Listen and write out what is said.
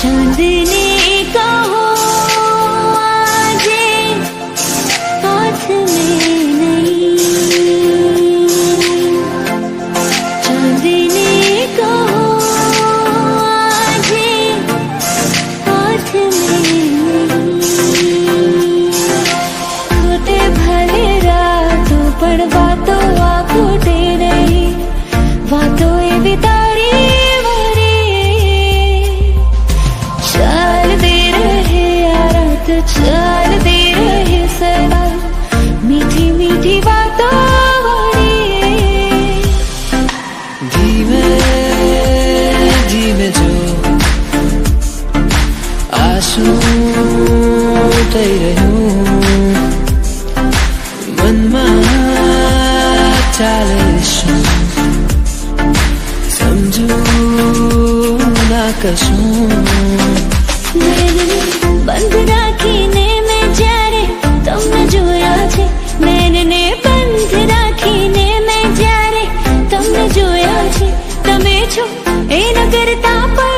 चांदनी का हो आजे हाथ में नहीं, चांदनी का हो आजे हाथ में नहीं। खोटे भले रातों पर बातों आखोटे नहीं, बातों ये बितारी चलती रहे सदा मीठी मीठी बातों धीमे धीमे जो आंसू થઈ રહ્યું મનમાં ચાલે શું સમજું ના કશું બંધ રાખીને મેં જ્યારે તમને જોયા છે, નૈનને બંધ રાખીને મેં જ્યારે તમને જોયા છે, તમે છો એ ન કરતા પણ